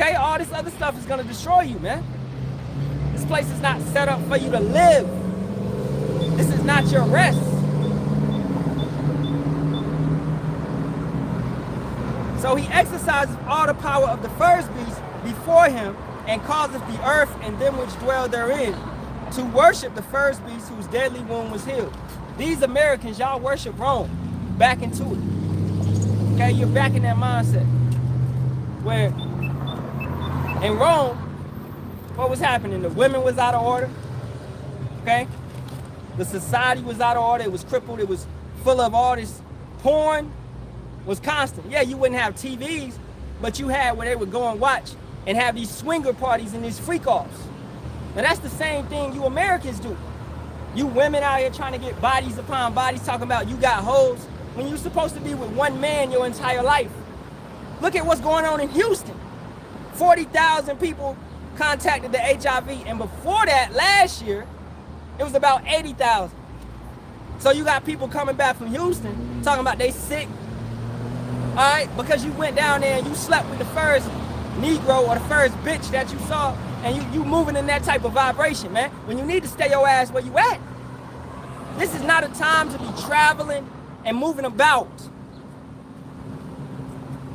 Okay, all this other stuff is gonna destroy you, man. This place is not set up for you to live. This is not your rest. So he exercises all the power of the first beast before him, and causeth the earth and them which dwell therein to worship the first beast whose deadly wound was healed. These Americans, y'all worship Rome. Back into it. Okay, you're back in that mindset. Where in Rome, what was happening? The women was out of order. Okay? The society was out of order. It was crippled. It was full of all this porn. Was constant. Yeah, you wouldn't have TVs, but you had where they would go and watch and have these swinger parties and these freak-offs. Now that's the same thing you Americans do. You women out here trying to get bodies upon bodies, talking about you got hoes, when you're supposed to be with one man your entire life. Look at what's going on in Houston. 40,000 people contacted the HIV, and before that, last year, it was about 80,000. So you got people coming back from Houston talking about they sick, all right, because you went down there and you slept with the first Negro or the first bitch that you saw, and you moving in that type of vibration, man, when you need to stay your ass where you at. This is not a time to be traveling and moving about.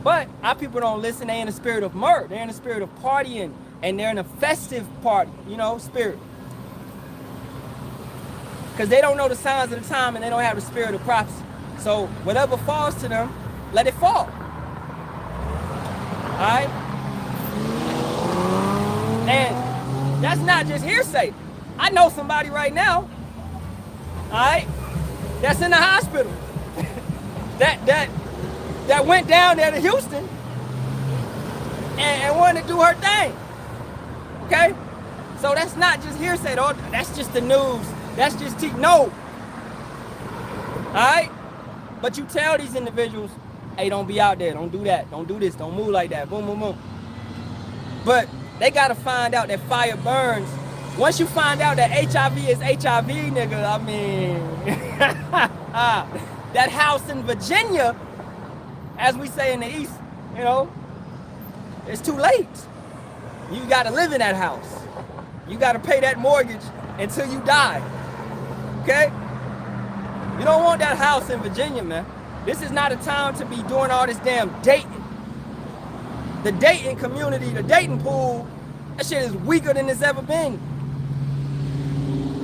But our people don't listen. They're in the spirit of murder. They're in the spirit of partying, and they're in a festive party, you know, spirit. Because they don't know the signs of the time, and they don't have the spirit of prophecy. So whatever falls to them, let it fall. All right? And that's not just hearsay. I know somebody right now, all right, that's in the hospital. that went down there to Houston and wanted to do her thing. Okay? So that's not just hearsay, though. That's just the news. That's just no. Alright? But you tell these individuals, hey, don't be out there, don't do that, don't do this, don't move like that, boom, boom, boom. But they gotta find out that fire burns. Once you find out that HIV is HIV, nigga, I mean, that house in Virginia, as we say in the East, you know, it's too late. You gotta live in that house. You gotta pay that mortgage until you die, okay? You don't want that house in Virginia, man. This is not a time to be doing all this damn dating. The dating community, the dating pool, that shit is weaker than it's ever been.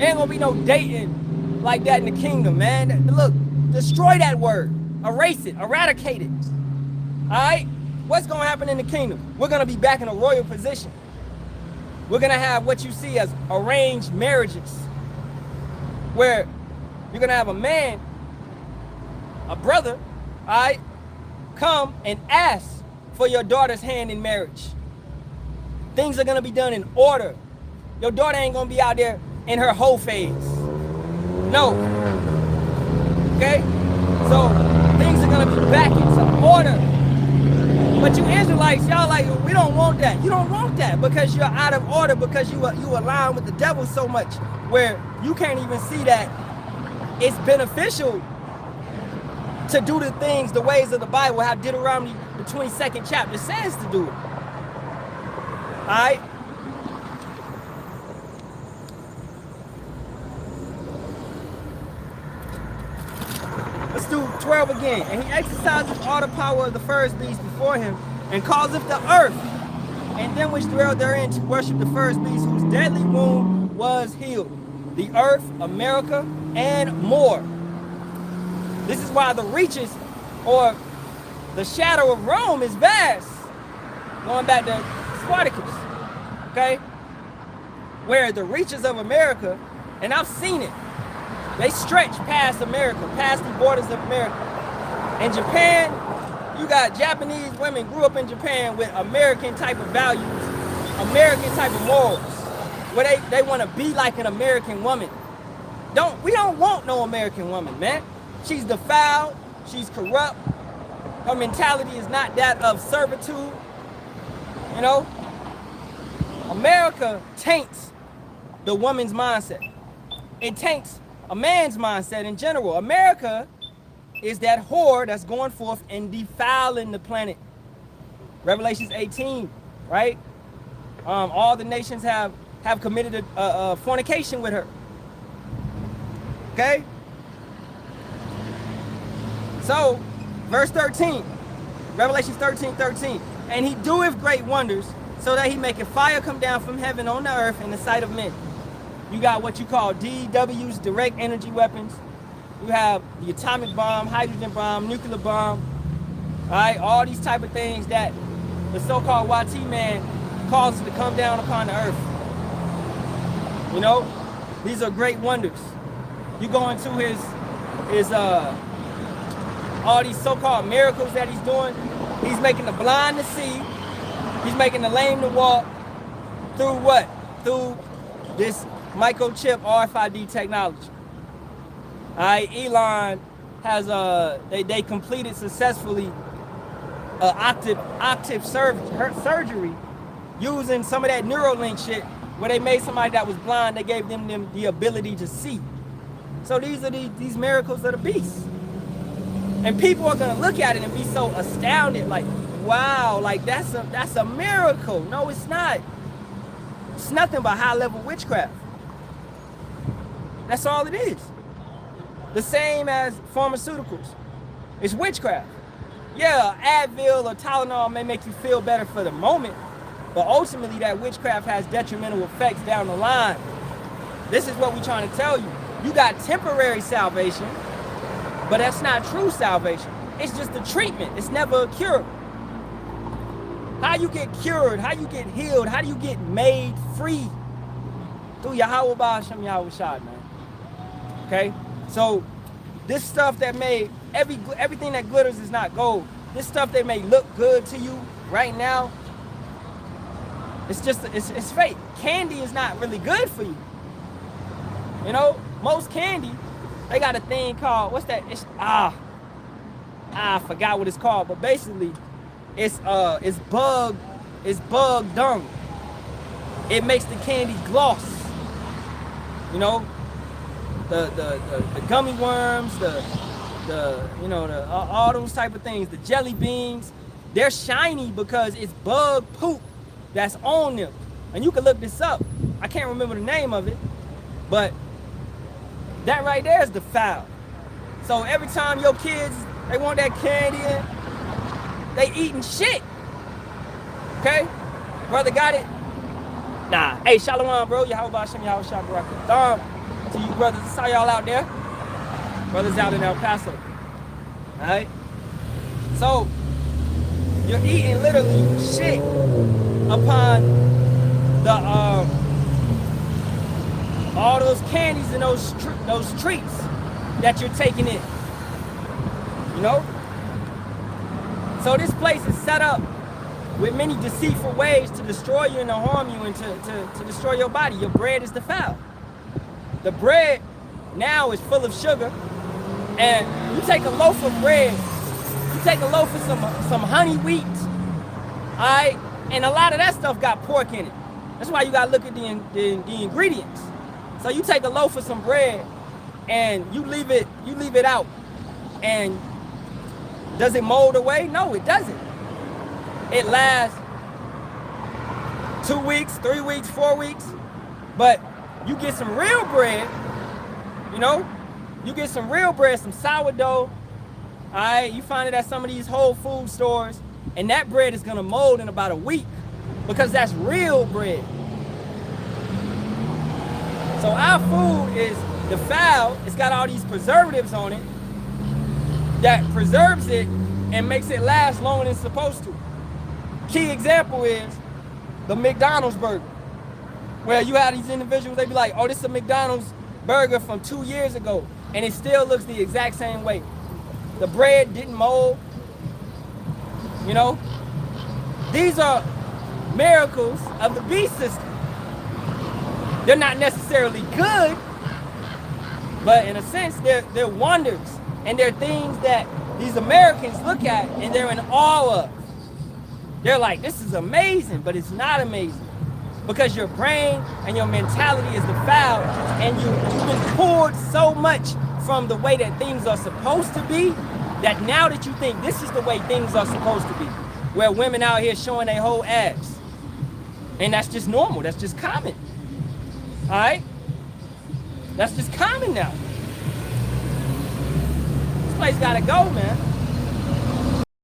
Ain't gonna be no dating like that in the kingdom, man. Look, destroy that word. Erase it, eradicate it. Alright? What's gonna happen in the kingdom? We're gonna be back in a royal position. We're gonna have what you see as arranged marriages, where you're gonna have a man, a brother, alright, come and ask for your daughter's hand in marriage. Things are gonna be done in order. Your daughter ain't gonna be out there in her whole phase. No. Okay? So things are gonna be back into order. But you Israelites, y'all like, we don't want that. You don't want that because you're out of order, because you align with the devil so much where you can't even see that it's beneficial to do the things, the ways of the Bible, how Deuteronomy, the 22nd chapter says to do it. Alright? Let's do 12 again. And he exercises all the power of the first beast before him, and causeth the earth and them which dwell therein to worship the first beast whose deadly wound was healed. The earth, America, and more. This is why the reaches, or the shadow of Rome, is vast. Going back to Spartacus, okay? Where the reaches of America, and I've seen it, they stretch past America, past the borders of America. In Japan, you got Japanese women grew up in Japan with American type of values, American type of morals, where they want to be like an American woman. We don't want no American woman, man. She's defiled, she's corrupt, her mentality is not that of servitude, you know? America taints the woman's mindset. It taints a man's mindset in general. America is that whore that's going forth and defiling the planet. Revelations 18 right? All the nations have committed a fornication with her. Okay? So, verse 13, Revelation 13:13. And he doeth great wonders, so that he maketh fire come down from heaven on the earth in the sight of men. You got what you call DWs, direct energy weapons. You have the atomic bomb, hydrogen bomb, nuclear bomb. All right, all these type of things that the so-called YT man causes to come down upon the earth. You know, these are great wonders. You go into his all these so-called miracles that he's doing. He's making the blind to see. He's making the lame to walk. Through what? Through this microchip RFID technology. All right, Elon has they completed successfully octave surgery using some of that Neuralink shit, where they made somebody that was blind, they gave them the ability to see. So these are these miracles of the beast. And people are gonna look at it and be so astounded, like, wow, like that's a miracle. No, it's not. It's nothing but high-level witchcraft. That's all it is. The same as pharmaceuticals. It's witchcraft. Yeah, Advil or Tylenol may make you feel better for the moment, but ultimately that witchcraft has detrimental effects down the line. This is what we're trying to tell you. You got temporary salvation, but that's not true salvation. It's just a treatment. It's never a cure. How you get cured, how you get healed, how do you get made free? Through Yahawah, Bahasham, Yahawashi, man. Okay? So this stuff that made, everything that glitters is not gold. This stuff that may look good to you right now, it's fake. Candy is not really good for you. You know, most candy, they got a thing called, what's that? I forgot what it's called, but basically it's bug dung. It makes the candy gloss. You know, the gummy worms, all those type of things, the jelly beans, they're shiny because it's bug poop that's on them. And you can look this up. I can't remember the name of it, but that right there is the foul. So every time your kids, they want that candy, they eating shit. Okay? Brother got it? Nah. Hey, Shalawam, bro. Yahawah, Bahasham, Yahawashi, Barak, Ahtham. To you brothers, I saw y'all out there. Brothers out in El Paso. Alright? So, you're eating literally shit upon the all those candies and those treats that you're taking in. You know? So this place is set up with many deceitful ways to destroy you and to harm you and to destroy your body. Your bread is defiled. The bread now is full of sugar, and you take a loaf of bread, you take a loaf of some honey wheat, all right, and a lot of that stuff got pork in it. That's why you gotta look at the ingredients. So you take a loaf of some bread and you leave it out, and does it mold away? No, it doesn't. It lasts 2 weeks, 3 weeks, 4 weeks, but you get some real bread, you know, you get some real bread, some sourdough, all right, you find it at some of these Whole Food stores, and that bread is gonna mold in about a week because that's real bread. So our food is defiled. It's got all these preservatives on it that preserves it and makes it last longer than it's supposed to. Key example is the McDonald's burger, where you have these individuals, they be like, oh, this is a McDonald's burger from 2 years ago, and it still looks the exact same way. The bread didn't mold, you know? These are miracles of the beast system. They're not necessarily good, but in a sense, they're wonders, and they're things that these Americans look at and they're in awe of. They're like, this is amazing, but it's not amazing. Because your brain and your mentality is defiled, and you've been pulled so much from the way that things are supposed to be, that now that you think this is the way things are supposed to be, where women out here showing their whole ass, And that's just normal. That's just common. All right? That's just common now. This place gotta go, man.